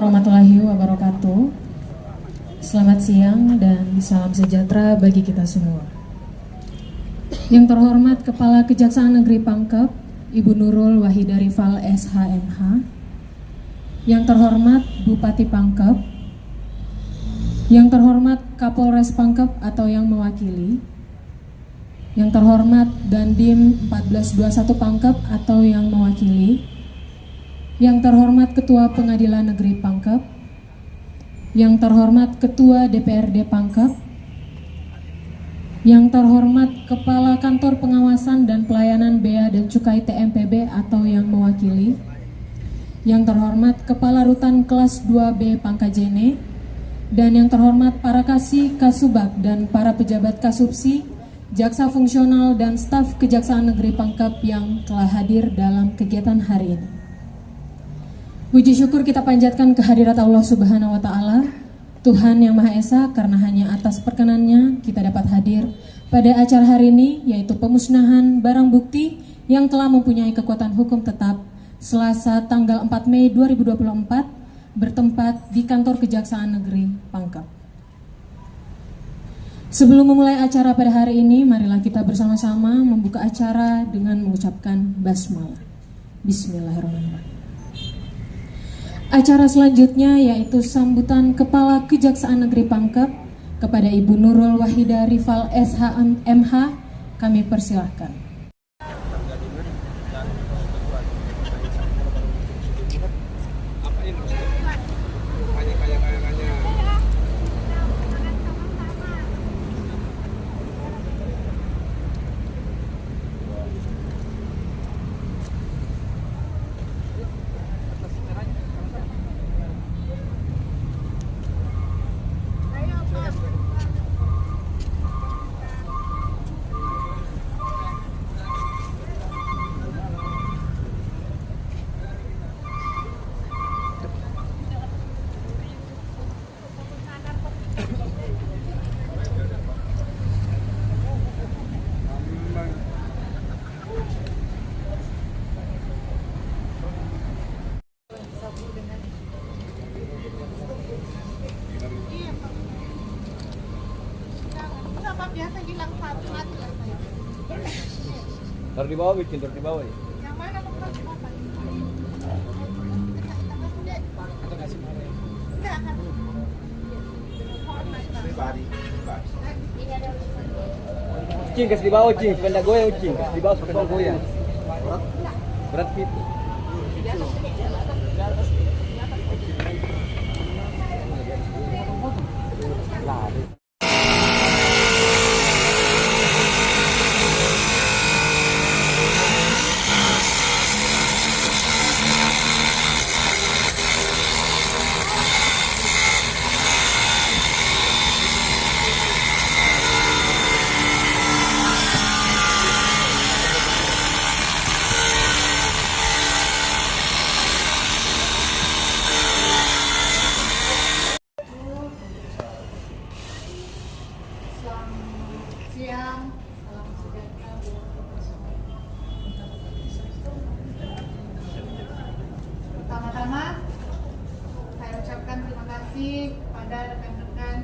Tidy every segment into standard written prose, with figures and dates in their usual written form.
Warahmatullahi wabarakatuh. Selamat siang dan salam sejahtera bagi kita semua. Yang terhormat Kepala Kejaksaan Negeri Pangkep, Ibu Nurul Wahida Rival SHMH. Yang terhormat Bupati Pangkep. Yang terhormat Kapolres Pangkep atau yang mewakili. Yang terhormat Dandim 1421 Pangkep atau yang mewakili. Yang terhormat Ketua Pengadilan Negeri Pangkep, yang terhormat Ketua DPRD Pangkep, yang terhormat Kepala Kantor Pengawasan dan Pelayanan Bea dan Cukai TMPB atau yang mewakili, yang terhormat Kepala Rutan Kelas 2B Pangkajene, dan yang terhormat para Kasih, Kasubag, dan para pejabat Kasubsi, Jaksa Fungsional, dan staf Kejaksaan Negeri Pangkep yang telah hadir dalam kegiatan hari ini. Puji syukur kita panjatkan kehadirat Allah Subhanahu wa Ta'ala, Tuhan yang Maha Esa, karena hanya atas perkenannya kita dapat hadir pada acara hari ini, yaitu pemusnahan barang bukti yang telah mempunyai kekuatan hukum tetap Selasa tanggal 4 Mei 2024 bertempat di Kantor Kejaksaan Negeri Pangkep. Sebelum memulai acara pada hari ini, marilah kita bersama-sama membuka acara dengan mengucapkan basmalah. Bismillahirrahmanirrahim. Acara selanjutnya yaitu sambutan Kepala Kejaksaan Negeri Pangkep kepada Ibu Nurul Wahida Rival SHMH, kami persilahkan. Biasa bilang satu mati lah saya. Taruh di bawah, bikin taruh di bawah ya. Yang mana tempat apa? Atau kasih mana? Enggak kan? Cing, kasih di bawah, Cing. Supaya nggak goyang, Cing. Kasih di bawah supaya nggak goyang. Berat fit. Lari. Siang, salam sejahtera buat kita semua. Pertama-tama, saya ucapkan terima kasih kepada rekan-rekan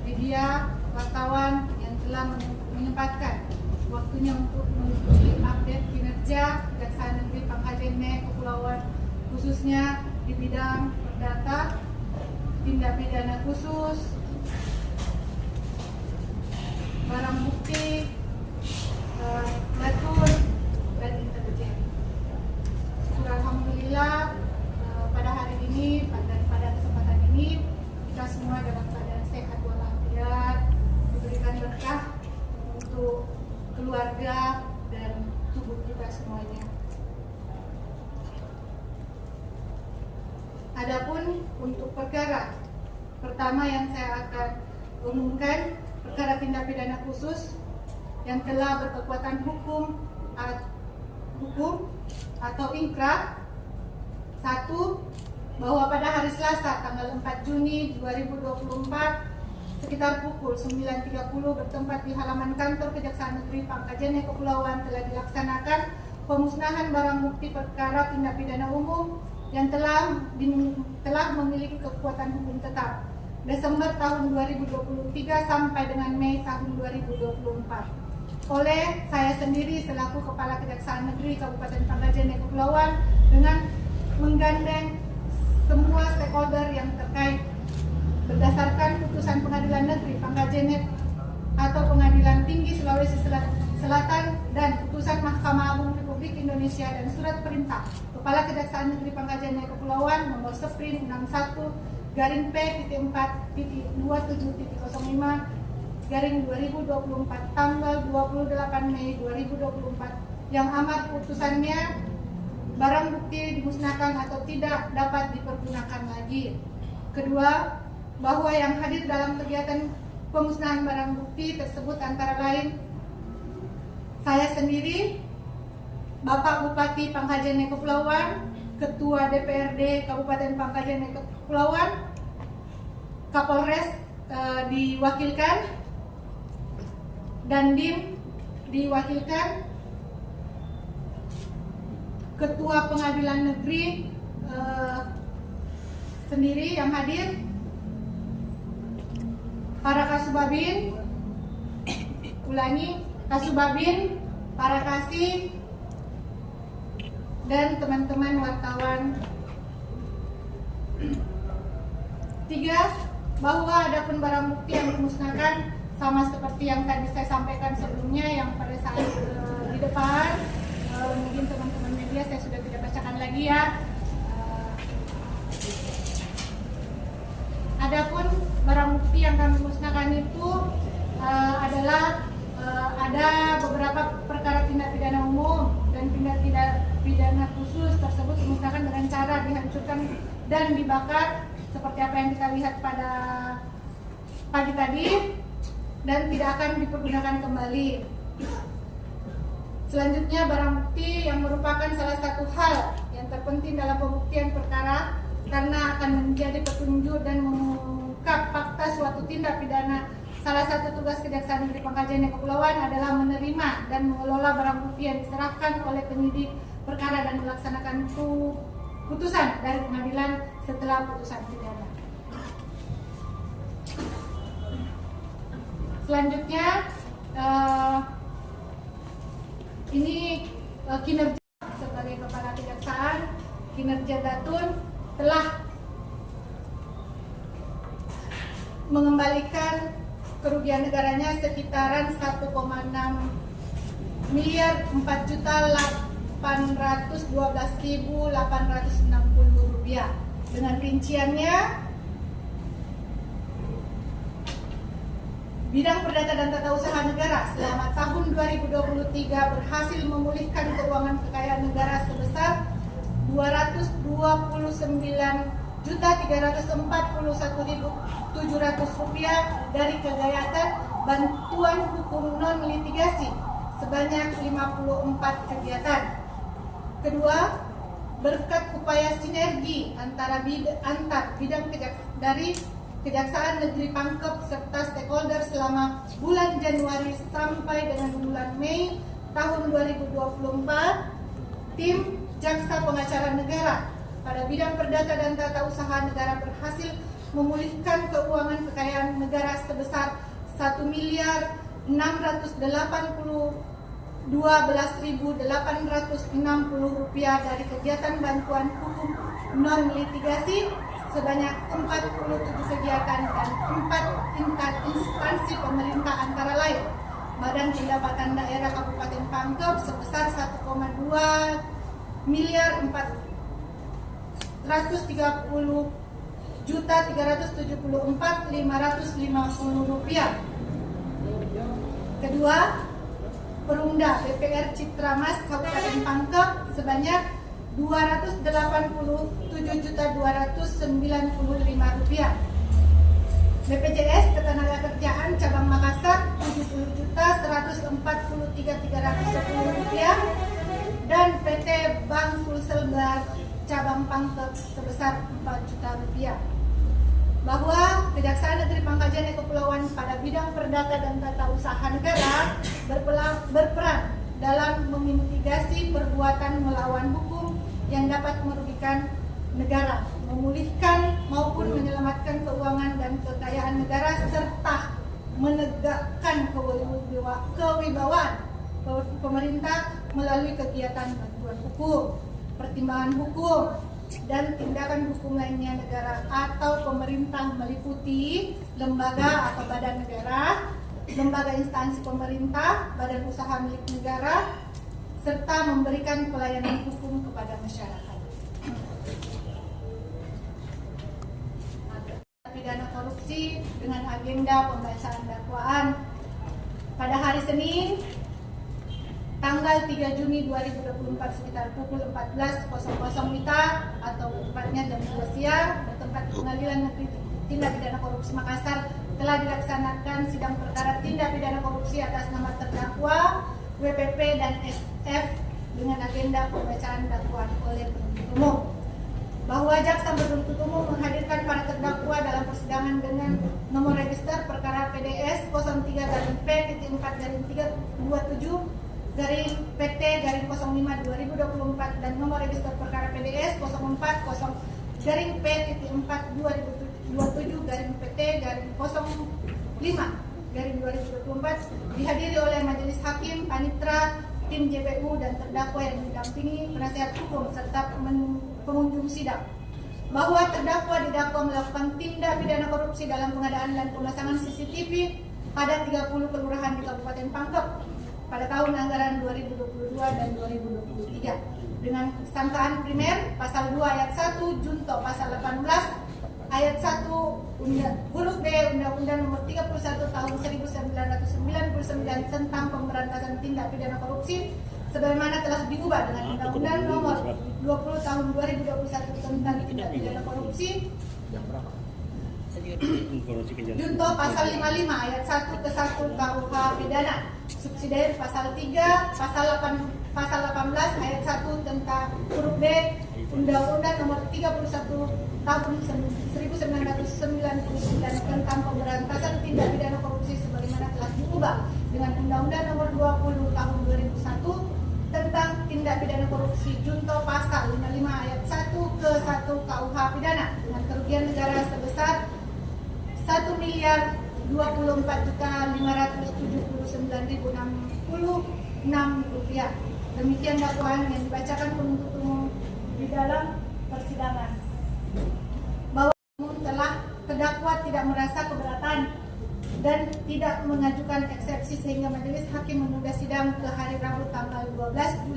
media, wartawan yang telah menyempatkan waktunya untuk mengikuti update kinerja Kejaksaan Negeri Pangkajene Kepulauan, khususnya di bidang perdata, tindak pidana khusus, barang bukti, pelatur, dan intelijen. Syukur alhamdulillah pada hari ini dan pada kesempatan ini kita semua dalam keadaan sehat walafiat, diberikan berkah untuk keluarga dan tubuh kita semuanya. Adapun untuk perkara pertama yang saya akan umumkan, perkara tindak pidana khusus yang telah berkekuatan hukum atau inkrah. Satu, bahwa pada hari Selasa tanggal 4 Juni 2024 sekitar pukul 9.30 bertempat di halaman kantor Kejaksaan Negeri Pangkajene Kepulauan telah dilaksanakan pemusnahan barang bukti perkara tindak pidana umum yang telah memiliki kekuatan hukum tetap Desember tahun 2023 sampai dengan Mei tahun 2024 oleh saya sendiri selaku Kepala Kejaksaan Negeri Kabupaten Pangkajene Kepulauan dengan menggandeng semua stakeholder yang terkait berdasarkan putusan Pengadilan Negeri Pangkajene atau Pengadilan Tinggi Sulawesi Selatan dan putusan Mahkamah Agung Republik Indonesia dan surat perintah Kepala Kejaksaan Negeri Pangkajene Kepulauan nomor Sprint 61-P4.27.05/2024 tanggal 28 Mei 2024 yang amar putusannya barang bukti dimusnahkan atau tidak dapat dipergunakan lagi. Kedua, bahwa yang hadir dalam kegiatan pemusnahan barang bukti tersebut antara lain saya sendiri, Bapak Bupati Pangkajene Kepulauan, Ketua DPRD Kabupaten Pangkajene Kepulauan, Kapolres diwakilkan, Dandim diwakilkan, Ketua Pengadilan Negeri sendiri yang hadir, para Kasubabin, Kasubabin, para Kasih, dan teman-teman wartawan. 3. Bahwa adapun barang bukti yang dimusnahkan sama seperti yang tadi saya sampaikan sebelumnya yang pada saat di depan, mungkin teman-teman media saya sudah tidak bacakan lagi ya. Adapun barang bukti yang kami musnahkan itu adalah ada beberapa perkara tindak pidana umum dan tindak pidana khusus tersebut dimusnahkan dengan cara dihancurkan dan dibakar seperti apa yang kita lihat pada pagi tadi dan tidak akan dipergunakan kembali. Selanjutnya barang bukti yang merupakan salah satu hal yang terpenting dalam pembuktian perkara karena akan menjadi petunjuk dan mengungkap fakta suatu tindak pidana. Salah satu tugas Kejaksaan Negeri Pangkajene Kepulauan adalah menerima dan mengelola barang bukti yang diserahkan oleh penyidik perkara dan melaksanakan putusan dari pengadilan setelah putusan pidana. Selanjutnya ini kinerja sebagai Kepala Kejaksaan, kinerja Datun telah mengembalikan kerugian negaranya sekitaran 1,6 miliar 4.812.860 rupiah. Dengan rinciannya, bidang perdata dan tata usaha negara selama tahun 2023 berhasil memulihkan keuangan kekayaan negara sebesar 229.341.700 rupiah dari kegiatan bantuan hukum non litigasi sebanyak 54 kegiatan. Kedua, berkat upaya sinergi antar bidang dari Kejaksaan Negeri Pangkep serta stakeholder selama bulan Januari sampai dengan bulan Mei tahun 2024, tim Jaksa Pengacara Negara pada bidang perdata dan tata usaha negara berhasil memulihkan keuangan kekayaan negara sebesar 1.682.860 rupiah dari kegiatan bantuan hukum non litigasi sebanyak 47 kegiatan dan 4 instansi pemerintah antara lain Badan Pendapatan Daerah Kabupaten Pangkep sebesar 1,2 miliar 430.374.550 rupiah. Kedua, Perumda DPR Citramas Kabupaten Pangkep sebanyak 287.295 rupiah. BPJS Ketenagakerjaan Cabang Makassar 70.143.310 rupiah dan PT Bank Sulselbar Cabang Pangkep sebesar 4 juta rupiah. Bahwa Kejaksaan Negeri Pangkajene Kepulauan pada bidang perdata dan tata usaha negara berperan dalam memitigasi perbuatan melawan hukum yang dapat merugikan negara, memulihkan maupun menyelamatkan keuangan dan kekayaan negara, serta menegakkan kewibawaan pemerintah melalui kegiatan bantuan hukum, pertimbangan hukum, dan tindakan hukum lainnya negara atau pemerintah meliputi lembaga atau badan negara, lembaga instansi pemerintah, badan usaha milik negara, serta memberikan pelayanan hukum kepada masyarakat. Pidana korupsi dengan agenda pembacaan dakwaan pada hari Senin tanggal 3 Juni 2024 sekitar pukul 14.00 WITA atau tepatnya jam 2 siang di tempat Pengadilan Negeri Tindak Pidana Korupsi Makassar telah dilaksanakan sidang perkara tindak pidana korupsi atas nama terdakwa WPP dan SF dengan agenda pembacaan dakwaan oleh penuntut umum. Bahwa jaksa penuntut umum menghadirkan para terdakwa dalam persidangan dengan nomor register perkara PDS 03-P327-PT-05-2024 dan nomor register perkara PDS 040-PT-05-2024 dihadiri oleh majelis hakim, panitra, tim JPU dan terdakwa yang didampingi penasihat hukum serta pengunjung sidang. Bahwa terdakwa didakwa melakukan tindak pidana korupsi dalam pengadaan dan pemasangan CCTV pada 30 kelurahan di Kabupaten Pangkep pada tahun anggaran 2022 dan 2023 dengan sangkaan primer pasal 2 ayat 1 junto pasal 18 ayat 1 huruf B Undang-Undang Nomor 31 Tahun 1999 tentang pemberantasan tindak pidana korupsi sebagaimana telah diubah dengan Undang-Undang Nomor 20 Tahun 2021 tentang tindak pidana korupsi junto pasal 55 ayat 1 ke 1 KUH pidana subsidiar pasal 3 pasal 18 ayat 1 tentang huruf B Undang-Undang Nomor 31 Tahun 1999 tentang pemberantasan tindak pidana korupsi sebagaimana telah diubah dengan Undang-Undang Nomor 20 Tahun 2001 tentang tindak pidana korupsi junto pasal 55 ayat 1 ke 1 KUH pidana dengan kerugian negara sebesar 1.579.066 rupiah. Demikian dakwaan yang dibacakan penuntut umum di dalam persidangan. Bahwa telah terdakwa tidak merasa keberatan dan tidak mengajukan eksepsi sehingga majelis hakim menunda sidang ke hari Rabu tanggal 12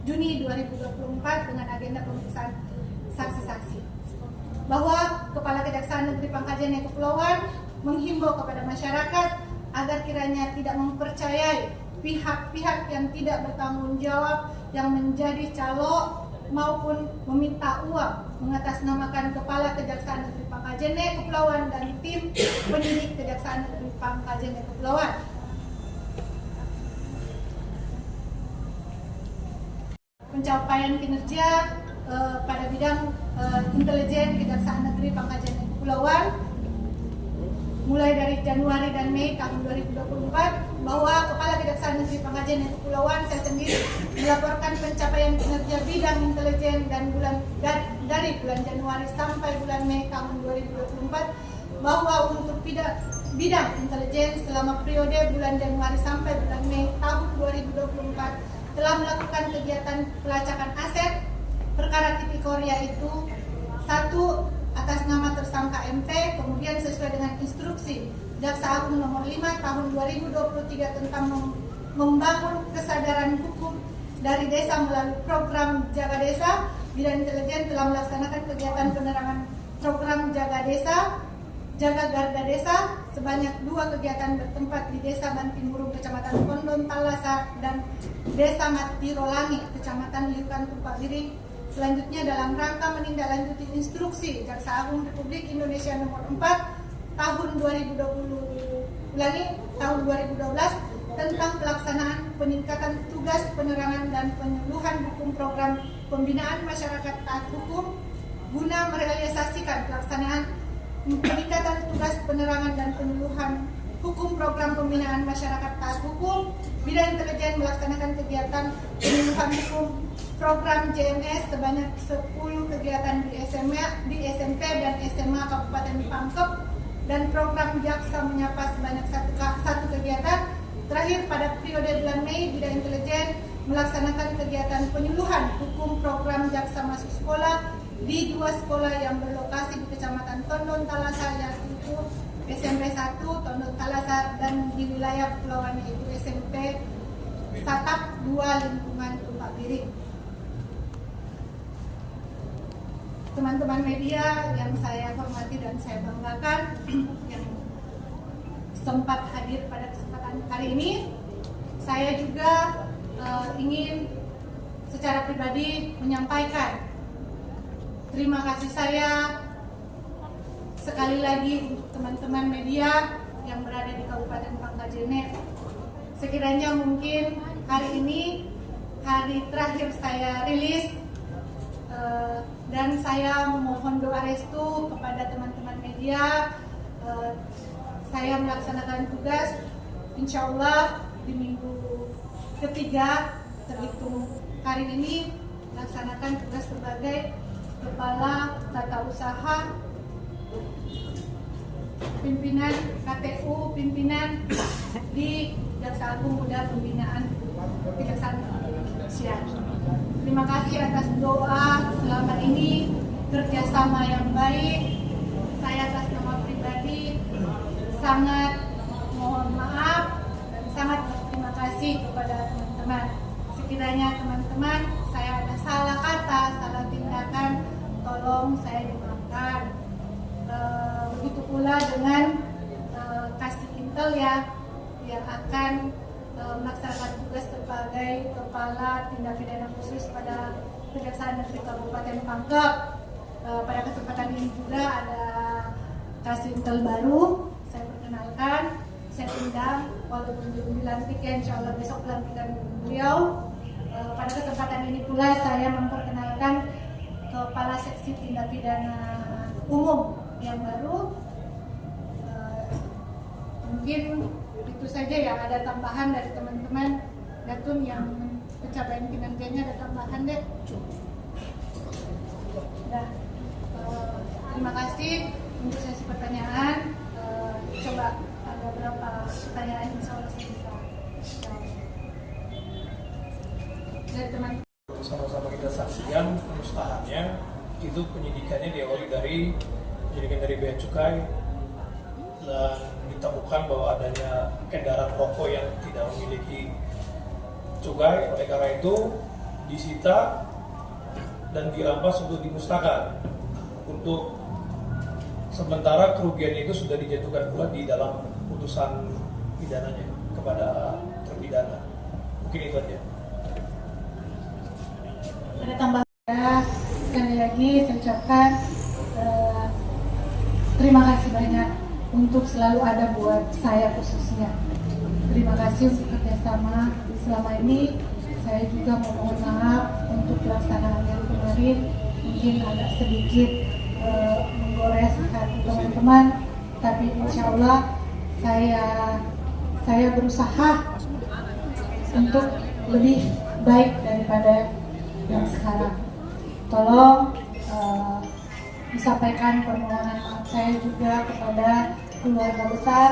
Juni 2024 dengan agenda pemeriksaan saksi-saksi. Bahwa Kepala Kejaksaan Negeri Pangkajene Kepulauan menghimbau kepada masyarakat agar kiranya tidak mempercayai pihak-pihak yang tidak bertanggung jawab yang menjadi calo maupun meminta uang mengatasnamakan Kepala Kejaksaan Negeri Pangkajene Kepulauan dan tim penyidik Kejaksaan Negeri Pangkajene Kepulauan. Pencapaian kinerja pada bidang intelijen Kejaksaan Negeri Pangkajene Kepulauan mulai dari Januari dan Mei tahun 2024 bahwa Kepala Kejaksaan Negeri Pangkajene Kepulauan saya sendiri melaporkan pencapaian kinerja bidang intelijen dan dari bulan Januari sampai bulan Mei tahun 2024 bahwa untuk bidang intelijen selama periode bulan Januari sampai bulan Mei tahun 2024 telah melakukan kegiatan pelacakan aset perkara tipikor yaitu 1 atas nama tersangka MT, kemudian sesuai dengan instruksi Jaksa Agung nomor 5 tahun 2023 tentang membangun kesadaran hukum dari desa melalui program Jaga Desa, bidang intelijen telah melaksanakan kegiatan penerangan program Jaga Desa, Jaga Garda Desa sebanyak 2 kegiatan bertempat di Desa Bantimurung, Kecamatan Pondon Talasa dan Desa Matirolangi, Kecamatan Liukan Tupak Diri. Selanjutnya dalam rangka menindaklanjuti instruksi Jaksa Agung Republik Indonesia nomor 4 tahun 2012 tentang pelaksanaan peningkatan tugas penerangan dan penyuluhan hukum program pembinaan masyarakat taat hukum guna merealisasikan pelaksanaan peningkatan tugas penerangan dan penyuluhan hukum program pembinaan masyarakat taat hukum, bidang intelijen melaksanakan kegiatan penyuluhan hukum program JMS sebanyak 10 kegiatan di SMP dan SMA Kabupaten Pangkep, dan program Jaksa Menyapa sebanyak satu kegiatan. Terakhir, pada periode bulan Mei, bidang intelijen melaksanakan kegiatan penyuluhan hukum program Jaksa Masuk Sekolah di 2 sekolah yang berlokasi di Kecamatan Tondon Talasar, yaitu SMP 1 Tondon Talasar, dan di wilayah Kepulauan yaitu SMP Satap 2 Lingkungan Tumpak Biring. Teman-teman media yang saya hormati dan saya banggakan yang sempat hadir pada kesempatan hari ini, saya juga ingin secara pribadi menyampaikan terima kasih saya sekali lagi untuk teman-teman media yang berada di Kabupaten Pangkajene. Sekiranya mungkin hari ini hari terakhir saya rilis, dan saya memohon doa restu kepada teman-teman media. Saya melaksanakan tugas, insya Allah di minggu ketiga terhitung hari ini melaksanakan tugas sebagai Kepala Tata Usaha, pimpinan KTU, pimpinan di Jaksa Agung Muda Pembinaan Kejaksaan Indonesia. Terima kasih atas doa selama ini, kerjasama yang baik. Saya atas nama pribadi sangat mohon maaf dan sangat berterima kasih kepada teman-teman. Sekiranya teman-teman saya ada salah kata, salah tindakan, tolong saya dimaafkan. Begitu pula dengan Kasih Intel ya, yang akan melaksanakan tugas sebagai Kepala Tindak Pidana Khusus pada Kejaksaan Negeri Kabupaten Pangkep. Pada kesempatan ini juga ada Kasih Intel baru. Saya perkenalkan, saya undang walaupun belum dilantik ya, insya Allah besok pelantikan beliau. Pada kesempatan ini pula saya memperkenalkan Kepala Seksi Tindak Pidana Umum yang baru. Mungkin itu saja ya, ada tambahan dari teman-teman Datun yang pencapaian kinerjanya, ada tambahan deh. Nah, terima kasih untuk sesi pertanyaan. Coba ada berapa pertanyaan, insya Allah saya bisa jawab. Dari teman. Sama-sama kita saksikan pemusnahannya, itu penyidikannya diawali dari penyidikan dari Bea Cukai, dan ditemukan bahwa adanya kendaraan rokok yang tidak memiliki cukai. Oleh karena itu disita dan dirampas untuk dimusnahkan. Untuk sementara kerugian itu sudah dijatuhkan pula di dalam putusan pidananya kepada terpidana. Mungkin itu aja. Ada tambahan ya, sekali lagi saya ucapkan terima kasih banyak untuk selalu ada buat saya khususnya. Terima kasih untuk kerjasama selama ini. Saya juga mohon maaf untuk pelaksanaan yang kemarin mungkin agak sedikit menggores hati teman-teman, tapi insya Allah saya berusaha untuk lebih baik daripada yang sekarang. Tolong disampaikan permohonan maaf saya juga kepada keluarga besar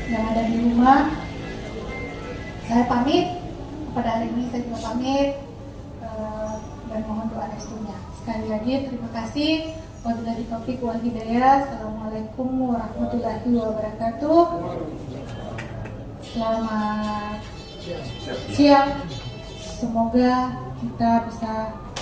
yang ada di rumah. Saya pamit, pada hari ini saya juga pamit dan mohon doa restunya. Sekali lagi terima kasih. Wabillahi taufiq wal hidayah. Assalamualaikum warahmatullahi wabarakatuh. Selamat siang. Semoga kita bisa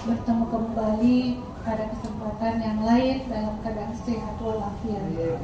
bertemu kembali pada kesempatan yang lain dalam keadaan sehat walafiat.